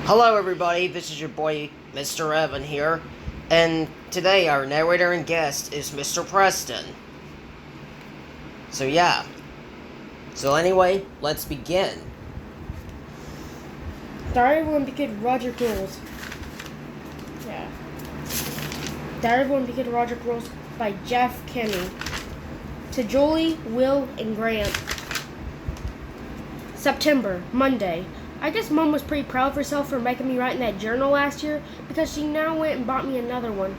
Hello everybody, this is your boy MrEvan here, and today our narrator and guest is Mr. Preston. So yeah. So anyway, let's begin. Diary of Wimpy Kid Rodrick Rules. Yeah. Diary of Wimpy Kid Rodrick Rules by Jeff Kinney. To Julie, Will, and Grant. September, Monday. I guess Mom was pretty proud of herself for making me write in that journal last year because she now went and bought me another one.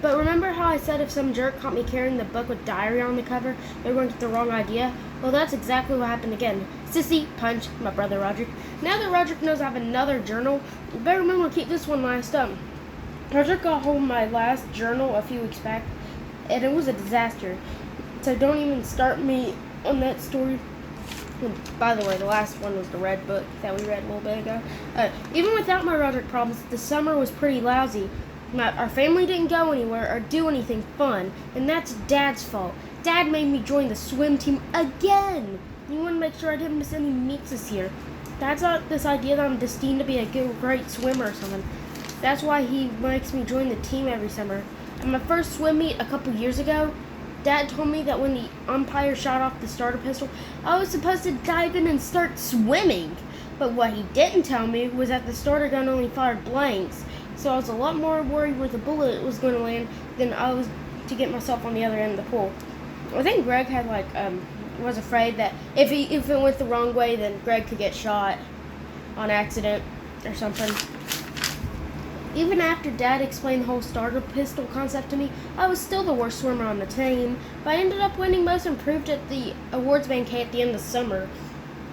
But remember how I said if some jerk caught me carrying the book with diary on the cover, they were going to get the wrong idea? Well, that's exactly what happened again. Sissy, punch, my brother Rodrick. Now that Rodrick knows I have another journal, you better remember to keep this one last up. Rodrick got hold of my last journal a few weeks back, and it was a disaster. So don't even start me on that story. By the way, the last one was the red book that we read a little bit ago. Even without my Rodrick problems, the summer was pretty lousy. Our family didn't go anywhere or do anything fun, and that's Dad's fault. Dad made me join the swim team again. He wanted to make sure I didn't miss any meets this year. Dad's not this idea that I'm destined to be a great swimmer or something. That's why he makes me join the team every summer. At my first swim meet a couple years ago, Dad told me that when the umpire shot off the starter pistol, I was supposed to dive in and start swimming. But what he didn't tell me was that the starter gun only fired blanks. So I was a lot more worried where the bullet was going to land than I was to get myself on the other end of the pool. I think Greg had was afraid that if it went the wrong way, then Greg could get shot on accident or something. Even after Dad explained the whole starter pistol concept to me, I was still the worst swimmer on the team, but I ended up winning most improved at the awards banquet at the end of the summer.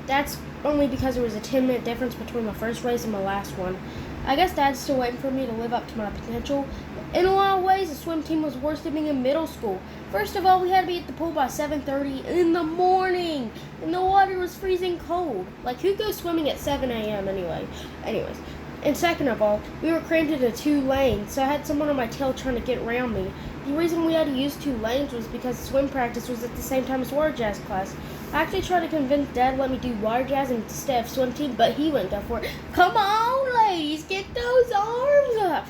That's only because there was a 10-minute difference between my first race and my last one. I guess Dad's still waiting for me to live up to my potential. In a lot of ways, the swim team was worse than being in middle school. First of all, we had to be at the pool by 7:30 in the morning, and the water was freezing cold. Like, who goes swimming at 7 a.m. anyway? Anyways. And second of all, we were crammed into 2 lanes, so I had someone on my tail trying to get around me. The reason we had to use 2 lanes was because swim practice was at the same time as water jazz class. I actually tried to convince Dad to let me do water jazz instead of swim team, but he wouldn't go for it. Come on, ladies, get those arms up.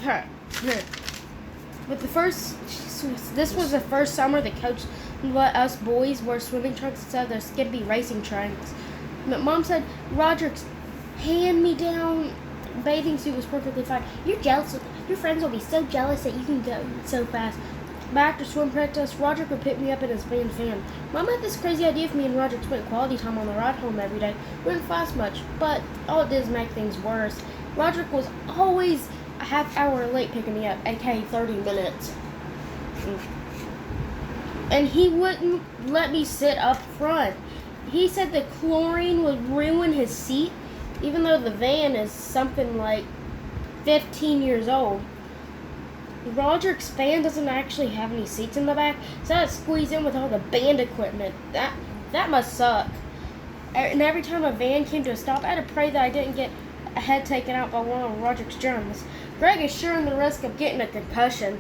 But this was the first summer the coach let us boys wear swimming trunks instead of their skimpy racing trunks. But Mom said Rodrick's hand-me-down bathing suit was perfectly fine. You're jealous. Your friends will be so jealous that you can go so fast. But after swim practice, Rodrick would pick me up in his van. Mom had this crazy idea if me and Rodrick spent quality time on the ride home every day. We didn't fuss much, but all it did is make things worse. Rodrick was always a half hour late picking me up, aka 30 minutes. And he wouldn't let me sit up front. He said the chlorine would ruin his seat, even though the van is something like 15 years old. Rodrick's van doesn't actually have any seats in the back, so I had to squeeze in with all the band equipment. That must suck. And every time a van came to a stop, I had to pray that I didn't get a head taken out by one of Rodrick's drums. Greg is sure in the risk of getting a concussion.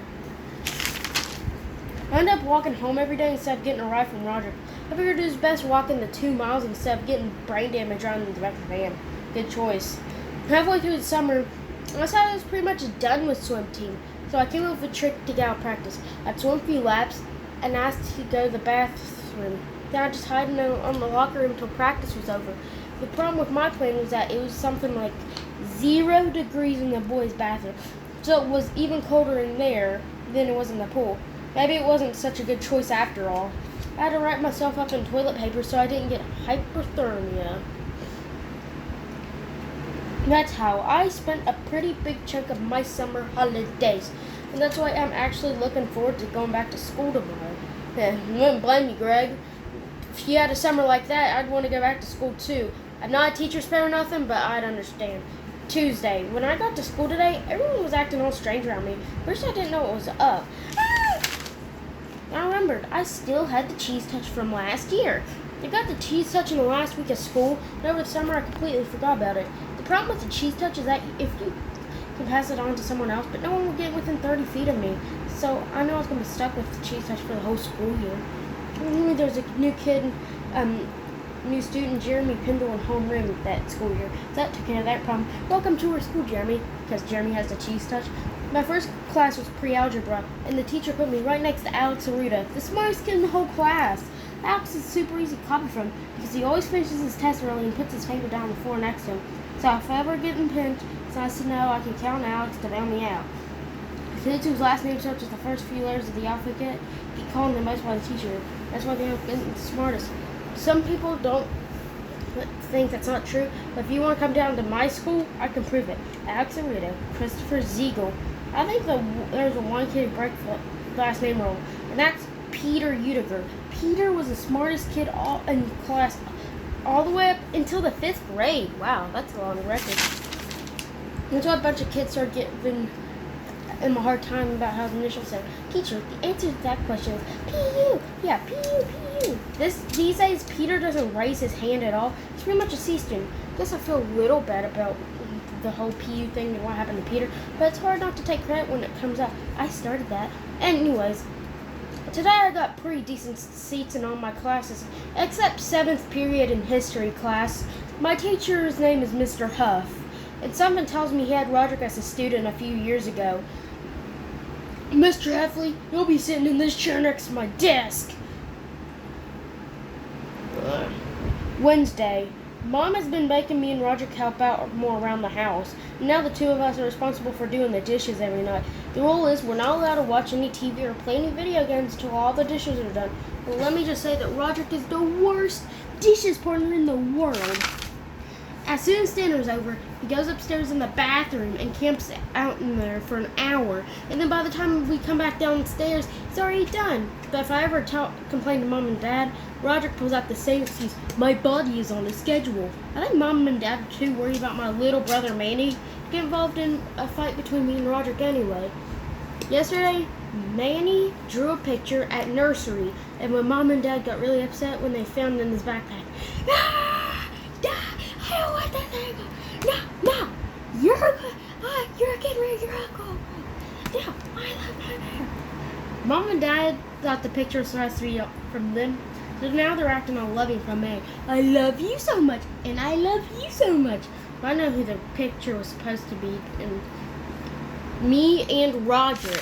I ended up walking home every day instead of getting a ride from Rodrick. I figured it was best walking the 2 miles instead of getting brain damage on the back of the van. Good choice. Halfway through the summer, I decided I was pretty much done with swim team, so I came up with a trick to get out of practice. I'd swim a few laps and asked to go to the bathroom. Then I'd just hide in the locker room until practice was over. The problem with my plan was that it was something like 0 degrees in the boys' bathroom, so it was even colder in there than it was in the pool. Maybe it wasn't such a good choice after all. I had to wrap myself up in toilet paper so I didn't get hypothermia. That's how I spent a pretty big chunk of my summer holidays. And that's why I'm actually looking forward to going back to school tomorrow. You wouldn't blame me, Greg. If you had a summer like that, I'd want to go back to school too. I'm not a teacher's pet or nothing, but I'd understand. Tuesday. When I got to school today, everyone was acting all strange around me. First, I didn't know what was up. I remembered I still had the cheese touch from last year. I got the cheese touch in the last week of school, and over the summer I completely forgot about it. The problem with the cheese touch is that if you can pass it on to someone else, but no one will get within 30 feet of me. So I know I was going to be stuck with the cheese touch for the whole school year. There's a new kid new student Jeremy Pendle in homeroom that school year. So that took care of that problem. Welcome to our school, Jeremy, because Jeremy has the cheese touch. My first class was pre-algebra, and the teacher put me right next to Alex Aruda, the smartest kid in the whole class. Alex is super easy to copy from because he always finishes his test early and puts his paper down on the floor next to him. So if I ever get in pinch, it's nice to know I can count on Alex to bail me out. Kids whose last name starts with the first few letters of the alphabet get called the most by the teacher. That's why they're the smartest. Some people don't think that's not true, but if you want to come down to my school, I can prove it. Alex Aruda, Christopher Ziegel. I think there's one kid who broke the last name wrong, and that's Peter Udiger. Peter was the smartest kid all in class all the way up until the 5th grade. Wow, that's a long record. That's why a bunch of kids started giving him a hard time about how the initials said. Teacher, the answer to that question is P-U. Yeah, P-U, P-U. These days, Peter doesn't raise his hand at all. He's pretty much a C student. Guess I feel a little bad about the whole PU thing and what happened to Peter, but it's hard not to take credit when it comes out. I started that. Anyways, today I got pretty decent seats in all my classes, except 7th period in history class. My teacher's name is Mr. Huff, and something tells me he had Rodrick as a student a few years ago. Mr. Heffley, you'll be sitting in this chair next to my desk. Wednesday. Mom has been making me and Rodrick help out more around the house. Now the two of us are responsible for doing the dishes every night. The rule is we're not allowed to watch any TV or play any video games until all the dishes are done. Well, let me just say that Rodrick is the worst dishes partner in the world. As soon as dinner's over, he goes upstairs in the bathroom and camps out in there for an hour. And then by the time we come back downstairs, it's already done. But if I ever complain to Mom and Dad, Rodrick pulls out the same excuse. My body is on a schedule. I think Mom and Dad are too worried about my little brother Manny to get involved in a fight between me and Rodrick anyway. Yesterday, Manny drew a picture at nursery, and when Mom and Dad got really upset when they found it in his backpack. I don't want that thing. No, you're getting rid of your uncle. No, I love my bear. Mom and Dad thought the picture was supposed to be from them, so now they're acting all loving from me. I love you so much, and I love you so much. But I know who the picture was supposed to be, and me and Roger.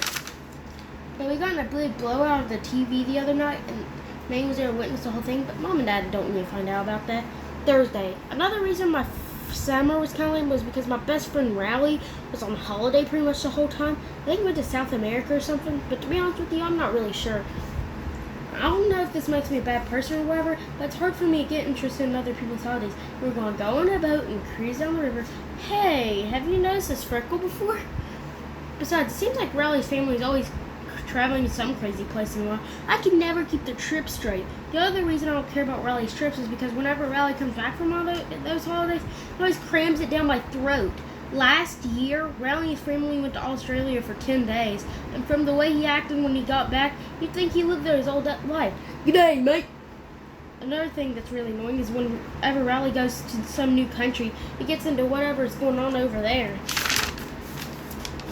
But we got in a big blowout of the TV the other night, and May was there to witness the whole thing, but Mom and Dad don't need to find out about that. Thursday. Another reason my summer was kind of lame was because my best friend Rally was on holiday pretty much the whole time. I think he went to South America or something, but to be honest with you, I'm not really sure. I don't know if this makes me a bad person or whatever, but it's hard for me to get interested in other people's holidays. We're going to go on a boat and cruise down the river. Hey, have you noticed this freckle before? Besides, it seems like Rally's family is always traveling to some crazy place in the world. I can never keep the trip straight. The other reason I don't care about Rally's trips is because whenever Rally comes back from all those holidays, he always crams it down my throat. Last year, Rally and his family went to Australia for 10 days, and from the way he acted when he got back, you'd think he lived there his whole life. G'day, mate! Another thing that's really annoying is whenever Rally goes to some new country, he gets into whatever's going on over there.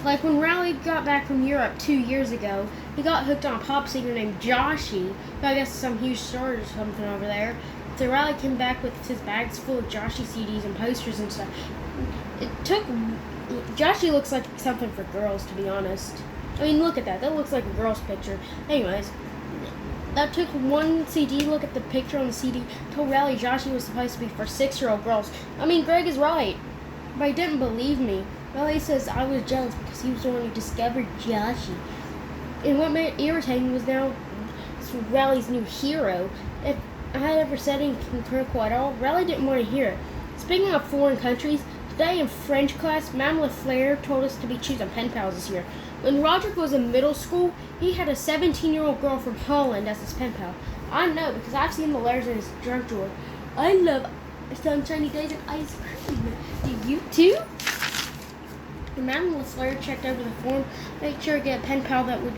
Like when Rally got back from Europe 2 years ago, he got hooked on a pop singer named Joshy, who I guess is some huge star or something over there. So Rally came back with his bags full of Joshy CDs and posters and stuff. Joshy looks like something for girls, to be honest. I mean, look at that. That looks like a girl's picture. Anyways, that took one CD look at the picture on the CD, told Rally Joshy was supposed to be for 6-year-old girls. I mean, Greg is right, but he didn't believe me. Rally says I was jealous because he was the one who discovered Joshy. And what made it irritating was now Rally's new hero. If I had ever said anything critical at all, Rally didn't want to hear it. Speaking of foreign countries, today in French class, Mme. LaFleur told us to be choosing pen pals this year. When Rodrick was in middle school, he had a 17-year-old girl from Holland as his pen pal. I know because I've seen the letters in his junk drawer. I love sunshiny days and ice cream. Do you too? When Mme. LaFleur checked over the form, made sure to get a pen pal that would,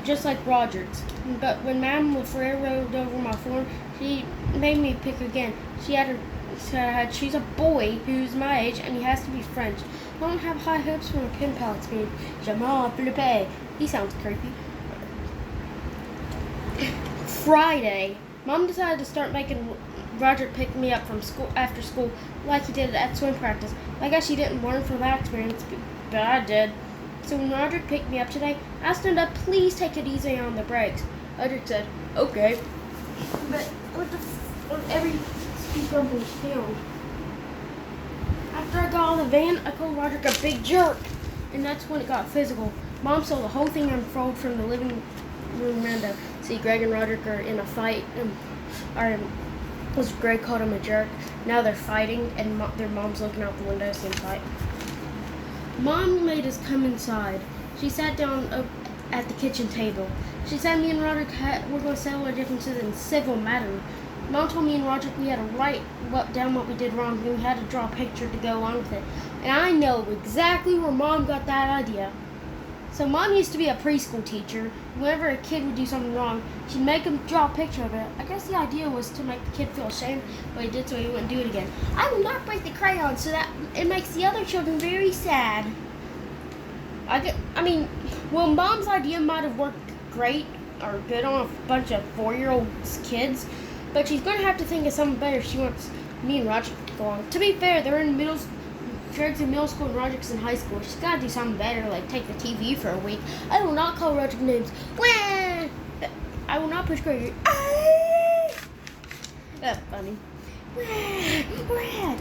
just like Rodrick's. But when Mme. LaFleur wrote over my form, she made me pick again. She had to choose a boy who's my age, and he has to be French. I don't have high hopes for a pen pal experience. Jamal Felipe. He sounds creepy. Friday, Mom decided to start making Rodrick picked me up from school after school like he did at swim practice. I guess he didn't learn from that experience, but I did. So when Rodrick picked me up today, I asked him to please take it easy on the brakes. Rodrick said, okay. But on every speed bump in town. After I got out of the van, I called Rodrick a big jerk. And that's when it got physical. Mom saw the whole thing unfold from the living room window. See, Greg and Rodrick are in a fight. Greg called him a jerk. Now they're fighting, and their mom's looking out the window seeing fight. Mom made us come inside. She sat down at the kitchen table. She said me and Rodrick were going to settle our differences in civil matter. Mom told me and Rodrick we had to write down what we did wrong, and we had to draw a picture to go along with it. And I know exactly where Mom got that idea. So Mom used to be a preschool teacher. Whenever a kid would do something wrong, she'd make him draw a picture of it. I guess the idea was to make the kid feel ashamed of what he did so he wouldn't do it again. I will not break the crayon so that it makes the other children very sad. Well, Mom's idea might have worked great or good on a bunch of 4-year-old kids, but she's going to have to think of something better if she wants me and Rodrick to go on. To be fair, they're in Greg's in middle school and Rodrick's in high school. She's got to do something better, like take the TV for a week. I will not call Rodrick names. Wah! I will not push Greg. That's funny.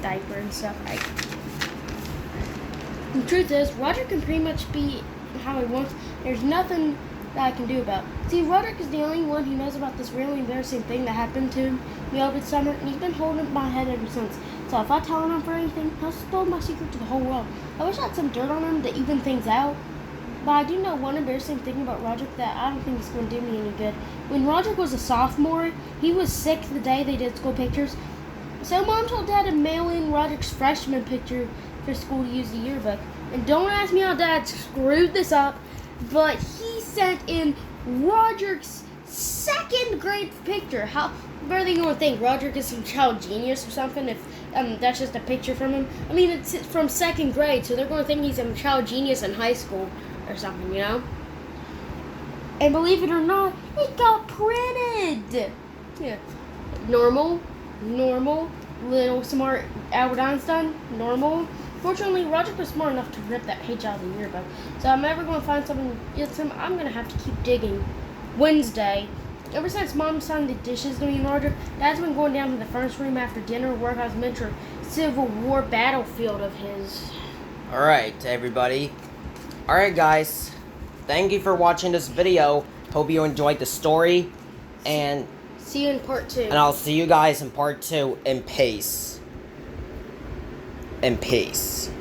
Diaper and stuff. The truth is, Rodrick can pretty much be how he wants. There's nothing that I can do about it. See, Rodrick is the only one who knows about this really embarrassing thing that happened to me over the summer, and he's been holding my head ever since. So if I tell him for anything, he'll spill my secret to the whole world. I wish I had some dirt on him to even things out. But I do know one embarrassing thing about Rodrick that I don't think is going to do me any good. When Rodrick was a sophomore, he was sick the day they did school pictures. So Mom told Dad to mail in Rodrick's freshman picture for school to use the yearbook. And don't ask me how Dad screwed this up, but he sent in Rodrick's second grade picture. What are they going to think? Rodrick is some child genius or something if that's just a picture from him? I mean, it's from second grade, so they're going to think he's a child genius in high school or something, you know? And believe it or not, it got printed! Yeah. Normal, little smart Albert Einstein, normal. Fortunately, Rodrick was smart enough to rip that page out of the yearbook. So I'm never going to find something, I'm going to have to keep digging. Wednesday. Ever since Mom signed the dishes to me and Rodrick, Dad's been going down to the furnace room after dinner to work on his miniature Civil War battlefield of his. Alright, everybody. Alright, guys. Thank you for watching this video. Hope you enjoyed the story. And see you in part 2. And I'll see you guys in part 2. In peace. In peace.